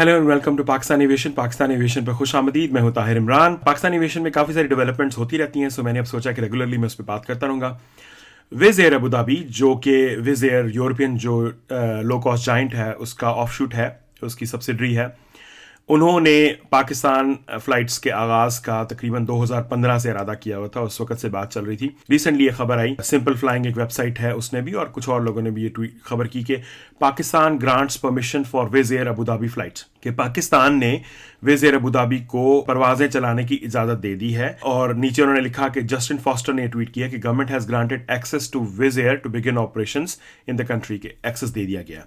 Hello and welcome to Pakistan aviation. Pakistan aviation पर खुश आमदीद। मैं हूं ताहिर इमरान। पाकिस्तान एविएशन में काफ़ी सारी डेवलपमेंट्स होती रहती हैं, सो मैंने अब सोचा कि रेगुलरली मैं उस पर बात करता रहूँगा। विज़ एयर अबू धाबी, जो कि विज़ एयर यूरोपियन जो लो कॉस्ट जाइंट है, उसका ऑफशूट है, उसकी सब्सिडरी है। उन्होंने पाकिस्तान फ़्लाइट्स के आगाज़ का तकरीबन 2015 से इरादा किया हुआ था। उस वक्त से बात चल रही थी। रिसेंटली ये खबर आई, सिंपल फ्लाइंग एक वेबसाइट है, उसने भी और कुछ और लोगों ने भी ये ट्वीट खबर की कि Pakistan grants permission for Wizz air Abu Dhabi flights, कि पाकिस्तान ने विज़ एयर अबू धाबी को परवाजें चलाने की इजाज़त दे दी है। और नीचे उन्होंने लिखा कि जस्टिन फॉस्टर ने ट्वीट किया कि government has granted access to Wizz Air to begin operations in the country, के एक्सेस दे दिया गया।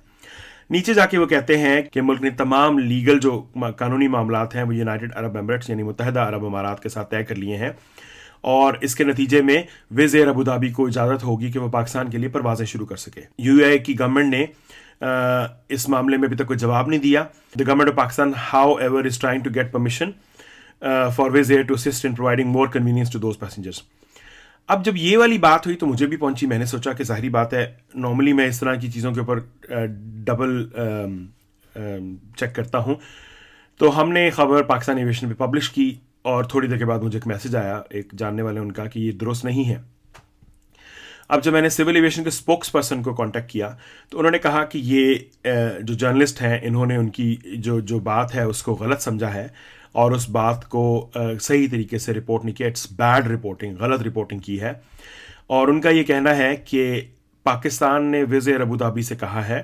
नीचे जाके वो कहते हैं कि मुल्क ने तमाम लीगल जो कानूनी मामलात हैं वो यूनाइटेड अरब एमिरेट्स यानी मुत्तहिदा अरब अमारात के साथ तय कर लिए हैं, और इसके नतीजे में विज़ एयर अबू धाबी को इजाज़त होगी कि वो पाकिस्तान के लिए परवाजें शुरू कर सके। यूएई की गवर्नमेंट ने इस मामले में अभी तक कोई जवाब नहीं दिया। The government of Pakistan however is trying to get permission for Wizz Air to assist in providing more convenience to those passengers. अब जब ये वाली बात हुई तो मुझे भी पहुंची। मैंने सोचा कि जाहिर बात है, नॉर्मली मैं इस तरह की चीज़ों के ऊपर डबल चेक करता हूं। तो हमने खबर पाकिस्तान एविएशन पे पब्लिश की और थोड़ी देर के बाद मुझे एक मैसेज आया एक जानने वाले उनका कि ये दुरुस्त नहीं है। अब जब मैंने सिविल एविएशन के स्पोक्स पर्सन को कांटेक्ट किया तो उन्होंने कहा कि ये जो जर्नलिस्ट हैं, इन्होंने उनकी जो बात है उसको गलत समझा है और उस बात को सही तरीके से रिपोर्ट नहीं किया। इट्स बैड रिपोर्टिंग, गलत रिपोर्टिंग की है। और उनका ये कहना है कि पाकिस्तान ने विज़ एयर अबू धाबी से कहा है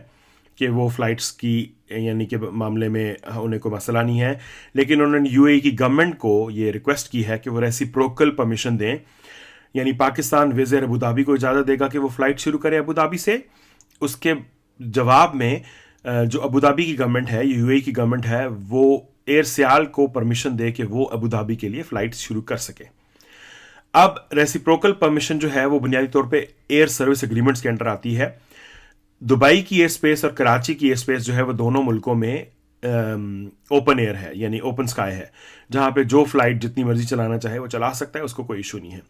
कि वो फ़्लाइट्स की यानी कि मामले में उन्हें कोई मसला नहीं है, लेकिन उन्होंने यूएई की गवर्नमेंट को ये रिक्वेस्ट की है कि वो रेसिप्रोकल परमिशन दें, यानी पाकिस्तान विज़ एयर अबू धाबी को इजाज़त देगा कि वो फ़्लाइट शुरू करे अबू धाबी से। उसके जवाब में जो अबू धाबी की गवर्नमेंट है, यूएई की गवर्नमेंट है, वो एयर सियाल को परमिशन दे कि वो अबू धाबी के लिए फ़्लाइट शुरू कर सके। अब रेसिप्रोकल परमिशन जो है वो बुनियादी तौर पे एयर सर्विस एग्रीमेंट्स के अंडर आती है। दुबई की एयर स्पेस और कराची की एयर स्पेस जो है वो दोनों मुल्कों में ओपन एयर है, यानी ओपन स्काई है, जहां पे जो फ्लाइट जितनी मर्जी चलाना चाहे वो चला सकता है, उसको कोई इशू नहीं है।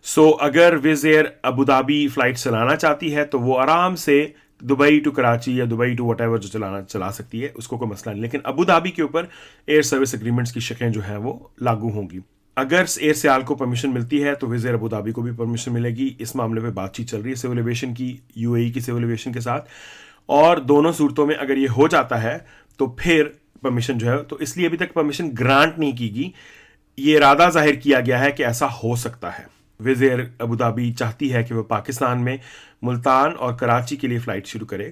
सो अगर विज़ एयर अबू धाबी फ्लाइट चलाना चाहती है तो वो आराम से दुबई टू कराची या दुबई टू वटेवर जो चला सकती है, उसको कोई मसला नहीं। लेकिन अबू धाबी के ऊपर एयर सर्विस एग्रीमेंट्स की शकें जो हैं वो लागू होंगी। अगर एयर सियाल को परमिशन मिलती है तो विज़ एयर अबू धाबी को भी परमिशन मिलेगी। इस मामले पे बातचीत चल रही है सिविल एविएशन की, यूएई की सिविल एविएशन के साथ, और दोनों सूरतों में अगर ये हो जाता है तो फिर परमिशन जो है, तो इसलिए अभी तक परमिशन ग्रांट नहीं की गई। ये इरादा जाहिर किया गया है कि ऐसा हो सकता है। विज़ एयर अबू धाबी चाहती है कि वो पाकिस्तान में मुल्तान और कराची के लिए फ़्लाइट शुरू करे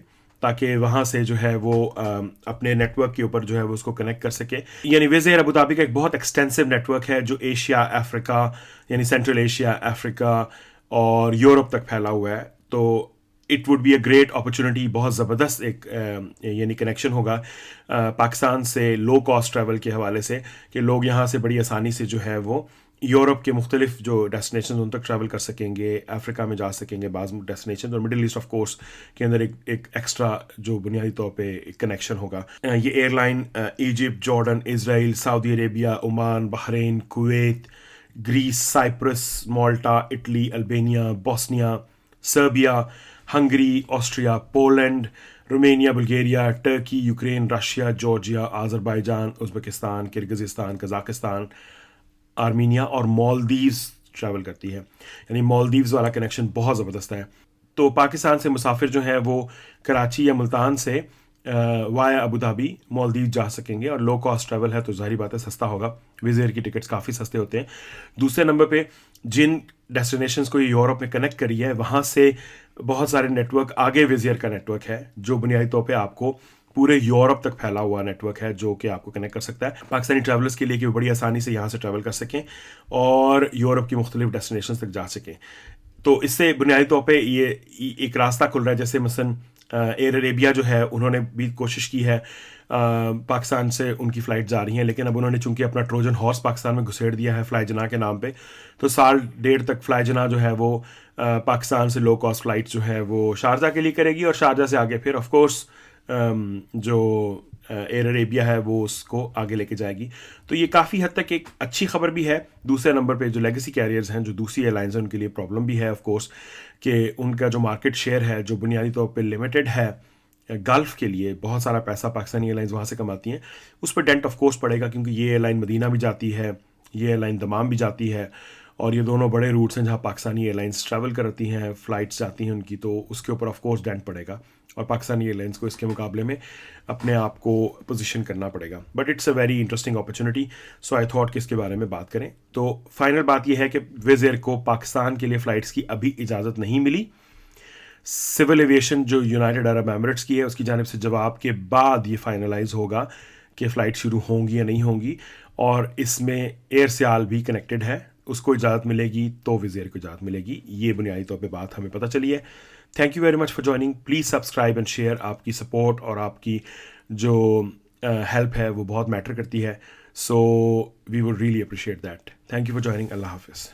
ताकि वहाँ से जो है वो अपने नेटवर्क के ऊपर जो है वो उसको कनेक्ट कर सके। यानी विज़ एयर अबू धाबी का एक बहुत एक्सटेंसिव नेटवर्क है जो एशिया, अफ्रीका यानी सेंट्रल एशिया, अफ्रीका और यूरोप तक फैला हुआ है। तो it would be a great opportunity, बहुत ज़बरदस्त एक यानी कनेक्शन होगा पाकिस्तान से लो कॉस्ट ट्रैवल के हवाले से, कि लोग यहाँ से बड़ी आसानी से जो है वो यूरोप के मुख्तलिफ जो डेस्टिनेशन उन तक ट्रैवल कर सकेंगे, अफ्रीका में जा सकेंगे बाज़ डेस्टिनेशन, और मिडिल ईस्ट ऑफ कोर्स के अंदर एक एक्स्ट्रा जो बुनियादी तौर पे कनेक्शन होगा। ये airline Egypt, Jordan, Israel, Saudi Arabia, Oman, Bahrain, Kuwait, Greece, Cyprus, Malta, Italy, Albania, Bosnia, Serbia, Hungary, Austria, Poland, Romania, Bulgaria, Turkey, Ukraine, Russia, Georgia, Azerbaijan, Uzbekistan, Kyrgyzstan, Kazakhstan, Armenia और Maldives travel करती है। यानी मालदीव्स वाला connection बहुत ज़बरदस्त है। तो पाकिस्तान से मुसाफिर जो हैं वो कराची या मुल्तान से वाया अबू धाबी मालदीव जा सकेंगे, और लो कॉस्ट ट्रैवल है तो जाहिर बात है सस्ता होगा। विज़ एयर की टिकट्स काफ़ी सस्ते होते हैं। दूसरे नंबर पे जिन डेस्टिनेशंस को ये यूरोप में कनेक्ट करी है, वहाँ से बहुत सारे नेटवर्क आगे विज़ एयर का नेटवर्क है जो बुनियादी तौर पे आपको पूरे यूरोप तक फैला हुआ नेटवर्क है, जो कि आपको कनेक्ट कर सकता है पाकिस्तानी ट्रैवलर्स के लिए कि वो बड़ी आसानी से यहाँ से ट्रैवल कर सकें और यूरोप की मुख्तलिफ डेस्टिनेशन तक जा सकें। तो इससे बुनियादी तौर पे ये एक रास्ता खुल रहा है। जैसे मसलन एयर अरेबिया जो है, उन्होंने भी कोशिश की है, पाकिस्तान से उनकी फ़्लाइट जा रही हैं, लेकिन अब उन्होंने चूंकि अपना ट्रोजन हॉर्स पाकिस्तान में घुसेड़ दिया है फ्लाई जना के नाम पे, तो साल डेढ़ तक फ्लाई जना जो है वो पाकिस्तान से लो कॉस्ट फ़्लाइट जो है वो शारजा के लिए करेगी, और शारजा से आगे फिर ऑफ कोर्स जो एयर अरेबिया है वो उसको आगे लेके जाएगी। तो ये काफ़ी हद तक एक अच्छी खबर भी है। दूसरे नंबर पे जो लेगेसी कैरियर्स हैं, जो दूसरी एयरलाइंस हैं, उनके लिए प्रॉब्लम भी है ऑफ कोर्स, कि उनका जो मार्केट शेयर है जो बुनियादी तौर पे लिमिटेड है गल्फ़ के लिए बहुत सारा पैसा पाकिस्तानी एयरलाइंस वहाँ से कमाती हैं, उस पर डेंट ऑफ कोर्स पड़ेगा, क्योंकि ये एयरलाइन मदीना भी जाती है, ये एयरलाइन दमाम भी जाती है, और ये दोनों बड़े रूट्स हैं जहाँ पाकिस्तानी एयरलाइंस ट्रैवल करती हैं, फ़्लाइट्स जाती हैं उनकी, तो उसके ऊपर ऑफ कोर्स डेंट पड़ेगा और पाकिस्तानी एयरलाइंस को इसके मुकाबले में अपने आप को पोजीशन करना पड़ेगा। But it's a very interesting opportunity, so I thought कि इसके बारे में बात करें। तो फाइनल बात यह है कि विज़ एयर को पाकिस्तान के लिए फ़्लाइट्स की अभी इजाज़त नहीं मिली। सिविल एविएशन जो यूनाइटेड अरब एमिरेट्स की है उसकी जानिब से जवाब के बाद ये फाइनलाइज होगा कि फ़्लाइट शुरू होंगी या नहीं होंगी, और इसमें एयर सियाल भी कनेक्टेड है, उसको इजाज़त मिलेगी तो विज़ एयर को इजाज़त मिलेगी। ये बुनियादी तौर पे बात हमें पता चली है। Thank you very much for joining. Please subscribe and share. आपकी सपोर्ट और आपकी जो हेल्प है वो बहुत मैटर करती है, so we would really appreciate that. Thank you for joining. अल्लाह हाफिज़।